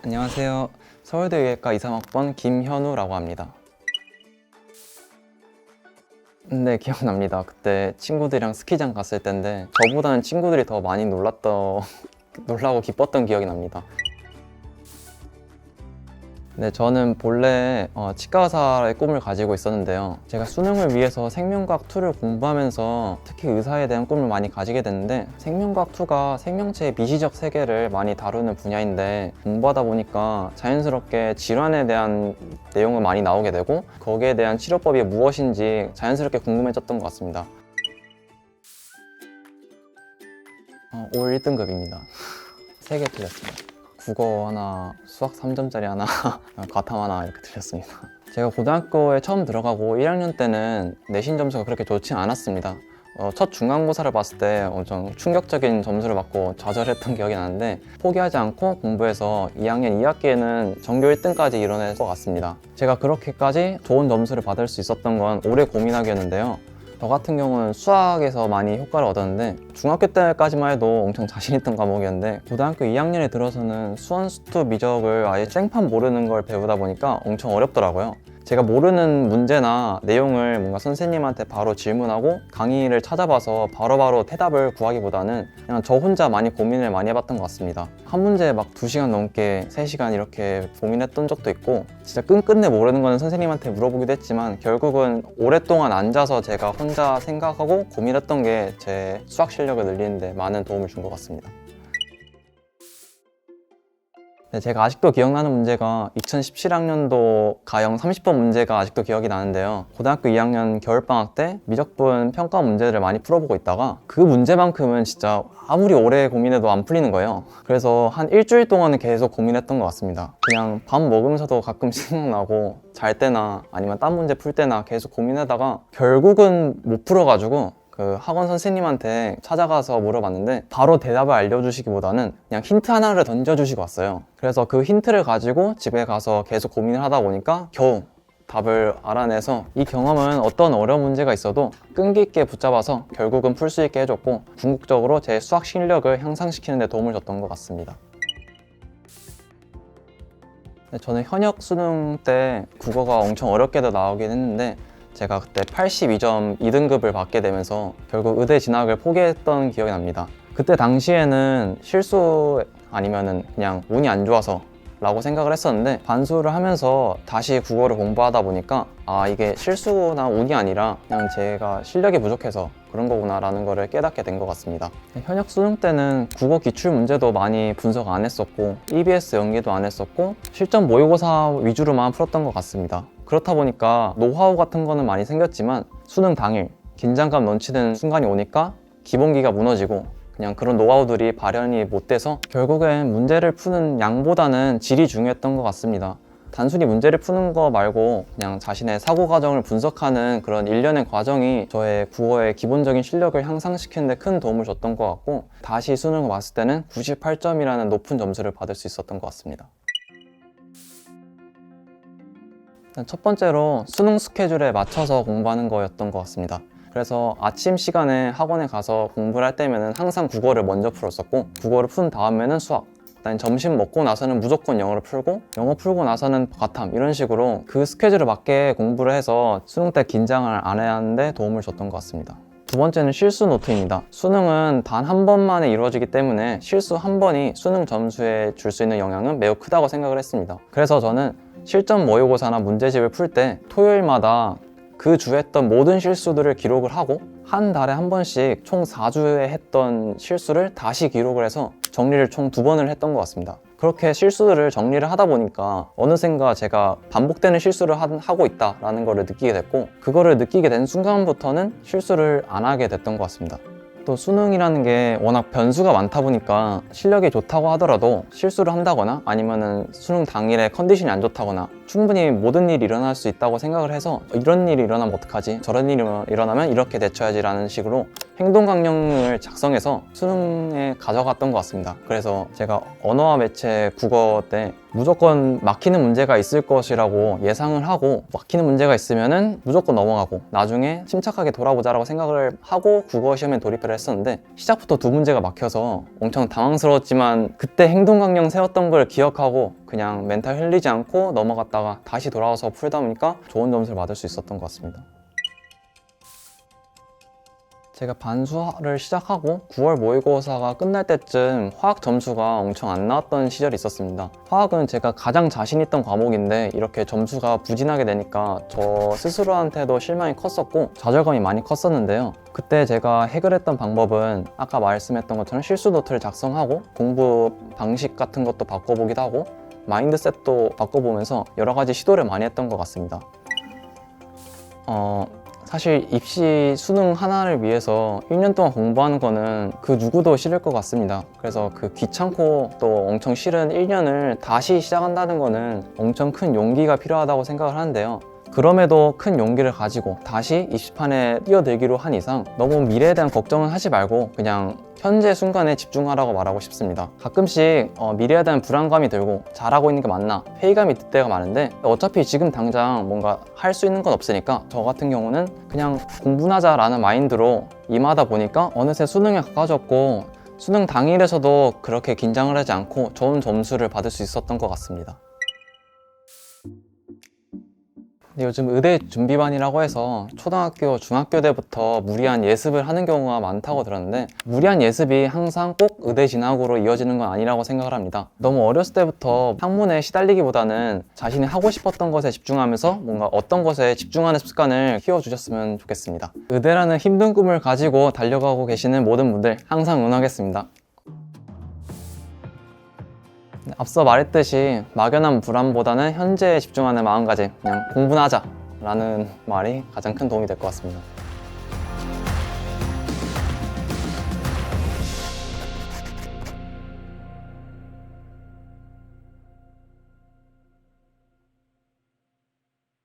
안녕하세요. 서울대 의예과 2, 3학번 김현우라고 합니다. 네, 기억납니다. 그때 친구들이랑 스키장 갔을 때인데 저보다는 친구들이 더 많이 놀라고 기뻤던 기억이 납니다. 네, 저는 본래 치과 의사의 꿈을 가지고 있었는데요. 제가 수능을 위해서 생명과학 2를 공부하면서 특히 의사에 대한 꿈을 많이 가지게 됐는데, 생명과학 2가 생명체의 미시적 세계를 많이 다루는 분야인데 공부하다 보니까 자연스럽게 질환에 대한 내용을 많이 나오게 되고 거기에 대한 치료법이 무엇인지 자연스럽게 궁금해졌던 것 같습니다. 올 1등급입니다. 3개 틀렸습니다. 국어 하나, 수학 3점짜리 하나, 과탐 하나 이렇게 틀렸습니다. 제가 고등학교에 처음 들어가고 1학년 때는 내신 점수가 그렇게 좋지 않았습니다. 첫 중간고사를 봤을 때 엄청 충격적인 점수를 받고 좌절했던 기억이 나는데, 포기하지 않고 공부해서 2학년 2학기에는 전교 1등까지 이뤄낼 것 같습니다. 제가 그렇게까지 좋은 점수를 받을 수 있었던 건 오래 고민하기였는데요. 저 같은 경우는 수학에서 많이 효과를 얻었는데 중학교 때까지만 해도 엄청 자신 있던 과목이었는데 고등학교 2학년에 들어서는 수원수투 미적을 아예 생판 모르는 걸 배우다 보니까 엄청 어렵더라고요. 제가 모르는 문제나 내용을 뭔가 선생님한테 바로 질문하고 강의를 찾아봐서 바로바로 대답을 구하기보다는 그냥 저 혼자 많이 고민을 많이 해봤던 것 같습니다. 한 문제에 막 2시간 넘게 3시간 이렇게 고민했던 적도 있고, 진짜 끈끈내 모르는 거는 선생님한테 물어보기도 했지만 결국은 오랫동안 앉아서 제가 혼자 생각하고 고민했던 게 제 수학 실력을 늘리는 데 많은 도움을 준 것 같습니다. 네, 제가 아직도 기억나는 문제가 2017학년도 가형 30번 문제가 아직도 기억이 나는데요. 고등학교 2학년 겨울방학 때 미적분 평가 문제를 많이 풀어보고 있다가 그 문제만큼은 진짜 아무리 오래 고민해도 안 풀리는 거예요. 그래서 한 일주일 동안은 계속 고민했던 것 같습니다. 그냥 밥 먹으면서도 가끔 생각나고 잘 때나 아니면 딴 문제 풀 때나 계속 고민하다가 결국은 못 풀어가지고 그 학원 선생님한테 찾아가서 물어봤는데 바로 대답을 알려주시기보다는 그냥 힌트 하나를 던져주시고 왔어요. 그래서 그 힌트를 가지고 집에 가서 계속 고민을 하다 보니까 겨우 답을 알아내서, 이 경험은 어떤 어려운 문제가 있어도 끈기 있게 붙잡아서 결국은 풀 수 있게 해줬고 궁극적으로 제 수학 실력을 향상시키는 데 도움을 줬던 것 같습니다. 저는 현역 수능 때 국어가 엄청 어렵게도 나오긴 했는데 제가 그때 82점 2등급을 받게 되면서 결국 의대 진학을 포기했던 기억이 납니다. 그때 당시에는 실수 아니면은 그냥 운이 안 좋아서 라고 생각을 했었는데, 반수를 하면서 다시 국어를 공부하다 보니까 이게 실수나 운이 아니라 그냥 제가 실력이 부족해서 그런 거구나 라는 거를 깨닫게 된 것 같습니다. 현역 수능 때는 국어 기출 문제도 많이 분석 안 했었고 EBS 연계도 안 했었고 실전 모의고사 위주로만 풀었던 것 같습니다. 그렇다 보니까 노하우 같은 거는 많이 생겼지만 수능 당일 긴장감 넘치는 순간이 오니까 기본기가 무너지고 그냥 그런 노하우들이 발현이 못 돼서 결국엔 문제를 푸는 양보다는 질이 중요했던 것 같습니다. 단순히 문제를 푸는 거 말고 그냥 자신의 사고 과정을 분석하는 그런 일련의 과정이 저의 국어의 기본적인 실력을 향상시키는 데 큰 도움을 줬던 것 같고, 다시 수능을 봤을 때는 98점이라는 높은 점수를 받을 수 있었던 것 같습니다. 첫 번째로 수능 스케줄에 맞춰서 공부하는 거였던 것 같습니다. 그래서 아침 시간에 학원에 가서 공부를 할 때면은 항상 국어를 먼저 풀었었고, 국어를 푼 다음에는 수학, 그다음에 점심 먹고 나서는 무조건 영어를 풀고, 영어 풀고 나서는 과탐, 이런 식으로 그 스케줄에 맞게 공부를 해서 수능 때 긴장을 안 해야 하는데 도움을 줬던 것 같습니다. 두 번째는 실수 노트입니다. 수능은 단 한 번만에 이루어지기 때문에 실수 한 번이 수능 점수에 줄 수 있는 영향은 매우 크다고 생각을 했습니다. 그래서 저는 실전 모의고사나 문제집을 풀 때 토요일마다 그 주에 했던 모든 실수들을 기록을 하고 한 달에 한 번씩 총 4주에 했던 실수를 다시 기록을 해서 정리를 총 2번을 했던 것 같습니다. 그렇게 실수들을 정리를 하다 보니까 어느샌가 제가 반복되는 실수를 하고 있다라는 걸 느끼게 됐고, 그거를 느끼게 된 순간부터는 실수를 안 하게 됐던 것 같습니다. 또 수능이라는 게 워낙 변수가 많다 보니까 실력이 좋다고 하더라도 실수를 한다거나 아니면은 수능 당일에 컨디션이 안 좋다거나 충분히 모든 일이 일어날 수 있다고 생각을 해서, 이런 일이 일어나면 어떡하지? 저런 일이 일어나면 이렇게 대처해야지 라는 식으로 행동강령을 작성해서 수능에 가져갔던 것 같습니다. 그래서 제가 언어와 매체 국어 때 무조건 막히는 문제가 있을 것이라고 예상을 하고, 막히는 문제가 있으면은 무조건 넘어가고 나중에 침착하게 돌아보자라고 생각을 하고 국어 시험에 돌입을 했었는데, 시작부터 2문제가 막혀서 엄청 당황스러웠지만 그때 행동강령 세웠던 걸 기억하고 그냥 멘탈 흘리지 않고 넘어갔다가 다시 돌아와서 풀다 보니까 좋은 점수를 받을 수 있었던 것 같습니다. 제가 반수를 시작하고 9월 모의고사가 끝날 때쯤 화학 점수가 엄청 안 나왔던 시절이 있었습니다. 화학은 제가 가장 자신 있던 과목인데 이렇게 점수가 부진하게 되니까 저 스스로한테도 실망이 컸었고 좌절감이 많이 컸었는데요. 그때 제가 해결했던 방법은 아까 말씀했던 것처럼 실수 노트를 작성하고 공부 방식 같은 것도 바꿔보기도 하고 마인드셋도 바꿔보면서 여러 가지 시도를 많이 했던 것 같습니다. 사실 입시 수능 하나를 위해서 1년 동안 공부하는 거는 그 누구도 싫을 것 같습니다. 그래서 그 귀찮고 또 엄청 싫은 1년을 다시 시작한다는 거는 엄청 큰 용기가 필요하다고 생각을 하는데요. 그럼에도 큰 용기를 가지고 다시 입시판에 뛰어들기로 한 이상 너무 미래에 대한 걱정은 하지 말고 그냥 현재 순간에 집중하라고 말하고 싶습니다. 가끔씩 미래에 대한 불안감이 들고 잘하고 있는 게 맞나 회의감이 들 때가 많은데 어차피 지금 당장 뭔가 할 수 있는 건 없으니까 저 같은 경우는 그냥 공부나 하자라는 마인드로 임하다 보니까 어느새 수능에 가까워졌고 수능 당일에서도 그렇게 긴장을 하지 않고 좋은 점수를 받을 수 있었던 것 같습니다. 요즘 의대 준비반이라고 해서 초등학교, 중학교 때부터 무리한 예습을 하는 경우가 많다고 들었는데 무리한 예습이 항상 꼭 의대 진학으로 이어지는 건 아니라고 생각을 합니다. 너무 어렸을 때부터 학문에 시달리기보다는 자신이 하고 싶었던 것에 집중하면서 뭔가 어떤 것에 집중하는 습관을 키워주셨으면 좋겠습니다. 의대라는 힘든 꿈을 가지고 달려가고 계시는 모든 분들 항상 응원하겠습니다. 앞서 말했듯이 막연한 불안보다는 현재에 집중하는 마음가짐, 그냥 공부나 하자 라는 말이 가장 큰 도움이 될 것 같습니다.